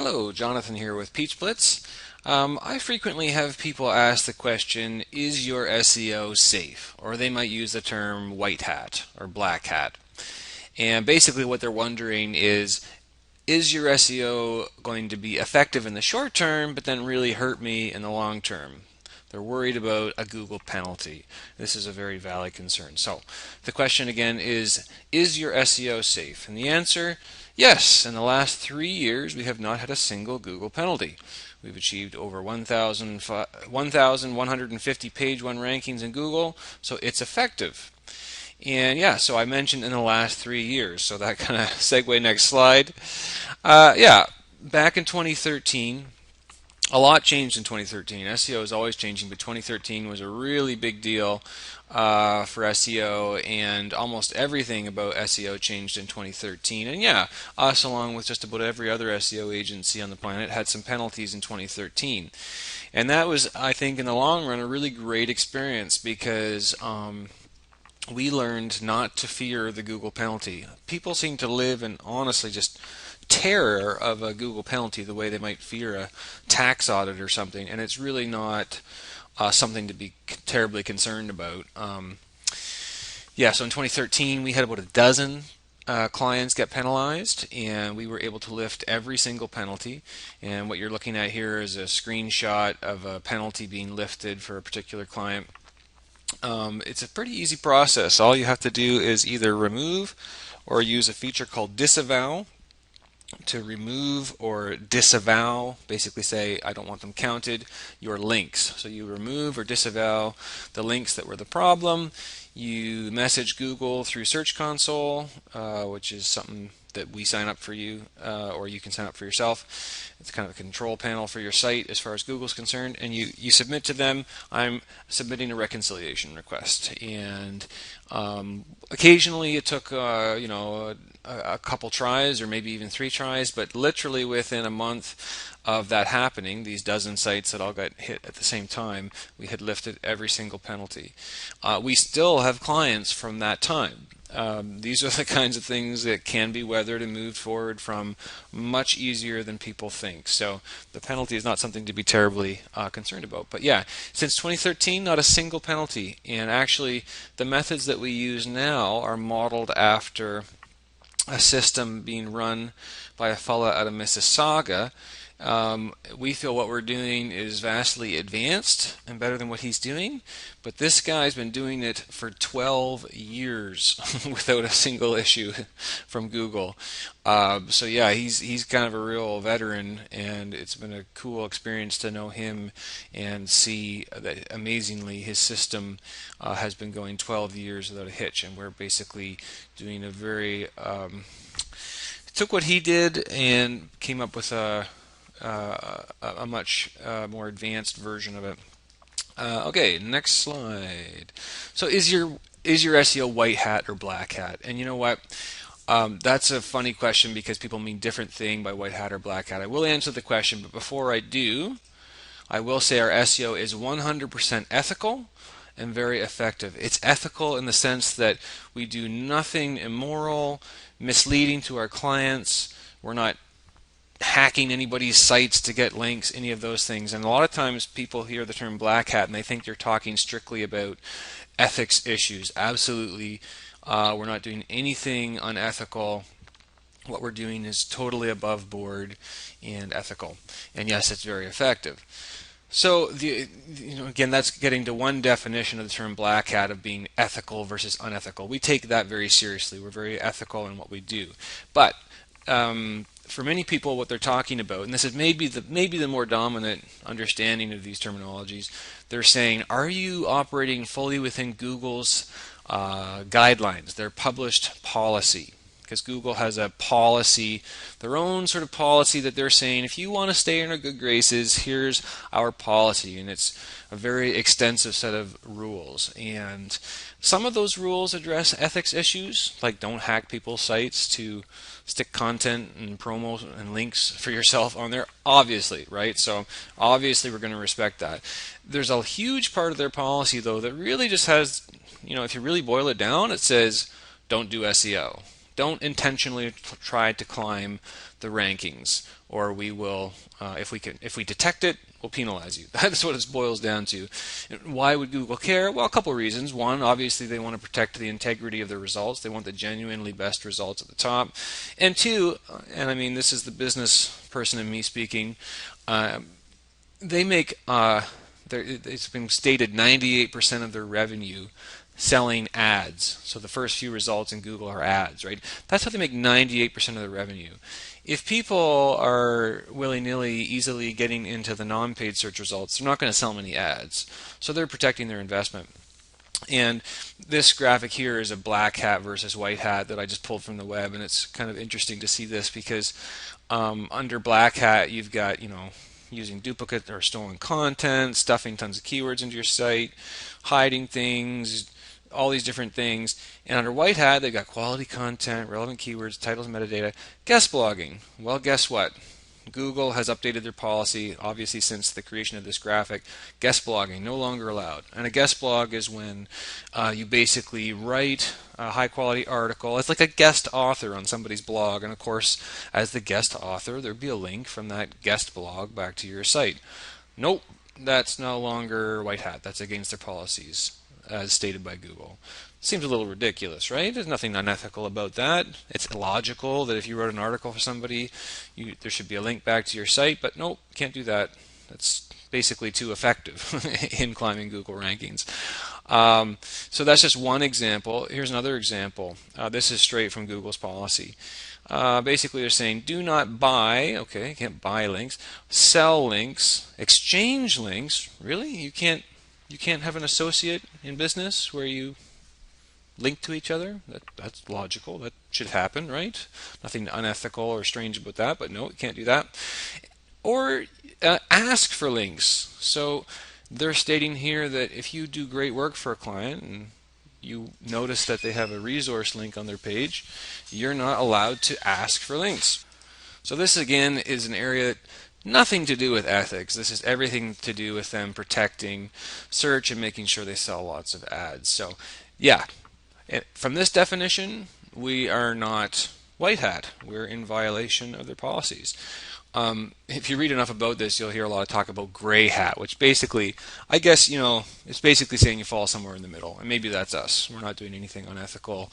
Hello, Jonathan here with PeachBlitz. I frequently have people ask the question, is your SEO safe? Or they might use the term white hat or black hat. And basically what they're wondering is your SEO going to be effective in the short term, but then really hurt me in the long term? They're worried about a Google penalty. This is a very valid concern. So the question again is your SEO safe? And the answer, yes. In the last 3 years, we have not had a single Google penalty. We've achieved over 1,150 page one rankings in Google, so it's effective. And yeah, so I mentioned in the last 3 years, so that kind of segue next slide. Yeah, back in 2013, a lot changed in 2013. SEO is always changing, but 2013 was a really big deal for SEO, and almost everything about SEO changed in 2013. And yeah, us along with just about every other SEO agency on the planet had some penalties in 2013. And that was, I think, in the long run, a really great experience because we learned not to fear the Google penalty. People seem to live in honestly just terror of a Google penalty the way they might fear a tax audit or something, and it's really not something to be terribly concerned about. Yeah, so in 2013 we had about a dozen clients get penalized, and we were able to lift every single penalty. And what you're looking at here is a screenshot of a penalty being lifted for a particular client. It's a pretty easy process. All you have to do is either remove or use a feature called disavow to remove or disavow, basically say I don't want them counted, your links. So you remove or disavow the links that were the problem. You message Google through Search Console, which is something that we sign up for you, or you can sign up for yourself. It's kind of a control panel for your site as far as Google's concerned, and you submit to them, I'm submitting a reconciliation request. And occasionally it took a couple tries or maybe even 3 tries, but literally within a month of that happening, these dozen sites that all got hit at the same time, we had lifted every single penalty. We still have clients from that time. These are the kinds of things that can be weathered and moved forward from much easier than people think. So the penalty is not something to be terribly concerned about. But yeah, since 2013, not a single penalty. And actually, the methods that we use now are modeled after a system being run by a fella out of Mississauga. We feel what we're doing is vastly advanced and better than what he's doing, but this guy's been doing it for 12 years without a single issue from Google. So yeah, he's kind of a real veteran, and it's been a cool experience to know him and see that amazingly his system has been going 12 years without a hitch, and we're basically doing a very took what he did and came up with a much more advanced version of it. Okay, next slide. So is your SEO white hat or black hat? And you know what? That's a funny question because people mean different thing by white hat or black hat. I will answer the question, but before I do, I will say our SEO is 100% ethical and very effective. It's ethical in the sense that we do nothing immoral, misleading to our clients. We're not hacking anybody's sites to get links, any of those things. And a lot of times people hear the term black hat and they think you're talking strictly about ethics issues. Absolutely, we're not doing anything unethical. What we're doing is totally above board and ethical. And yes, it's very effective. So again, that's getting to one definition of the term black hat of being ethical versus unethical. We take that very seriously. We're very ethical in what we do. But for many people, what they're talking about, and this is maybe the more dominant understanding of these terminologies, they're saying, are you operating fully within Google's guidelines, their published policy? Because Google has a policy, their own sort of policy that they're saying, if you want to stay in our good graces, here's our policy. And it's a very extensive set of rules. And some of those rules address ethics issues, like don't hack people's sites to stick content and promos and links for yourself on there, obviously, right? So obviously we're going to respect that. There's a huge part of their policy, though, that really just has, if you really boil it down, it says don't do SEO. Don't intentionally try to climb the rankings, or we will, if we detect it, we'll penalize you. That's what it boils down to. Why would Google care? Well, a couple of reasons. One, obviously they want to protect the integrity of their results. They want the genuinely best results at the top. And two, and I mean this is the business person in me speaking, they make, it's been stated 98% of their revenue selling ads. So the first few results in Google are ads, right? That's how they make 98% of their revenue. If people are willy-nilly easily getting into the non-paid search results, they're not going to sell many ads. So they're protecting their investment. And this graphic here is a black hat versus white hat that I just pulled from the web, and it's kind of interesting to see this because under black hat you've got, using duplicate or stolen content, stuffing tons of keywords into your site, hiding things, all these different things. And under white hat, they've got quality content, relevant keywords, titles, metadata, guest blogging. Well, guess what? Google has updated their policy, obviously since the creation of this graphic. Guest blogging, no longer allowed. And a guest blog is when you basically write a high quality article. It's like a guest author on somebody's blog, and of course, as the guest author, there'd be a link from that guest blog back to your site. Nope, that's no longer white hat. That's against their policies, as stated by Google. Seems a little ridiculous, right? There's nothing unethical about that. It's logical that if you wrote an article for somebody, there should be a link back to your site, but nope, can't do that. That's basically too effective in climbing Google rankings. So that's just one example. Here's another example. This is straight from Google's policy. Basically, they're saying do not buy, okay, you can't buy links, sell links, exchange links. Really? You can't have an associate in business where you link to each other? That's logical. That should happen, right? Nothing unethical or strange about that, but no, you can't do that. Or ask for links. So they're stating here that if you do great work for a client and you notice that they have a resource link on their page, you're not allowed to ask for links. So this again is an area that nothing to do with ethics. This is everything to do with them protecting search and making sure they sell lots of ads. So yeah, from this definition, we are not white hat. We're in violation of their policies. If you read enough about this, you'll hear a lot of talk about gray hat, which basically, I guess, it's basically saying you fall somewhere in the middle. And maybe that's us. We're not doing anything unethical,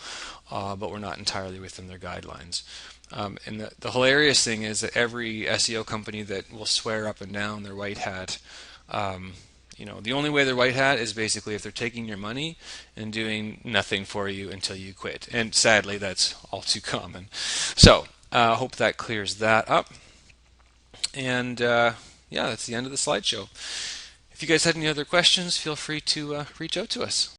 but we're not entirely within their guidelines. And the hilarious thing is that every SEO company that will swear up and down their white hat, the only way they're white hat is basically if they're taking your money and doing nothing for you until you quit. And sadly, that's all too common. So, hope that clears that up. And yeah, that's the end of the slideshow. If you guys had any other questions, feel free to reach out to us.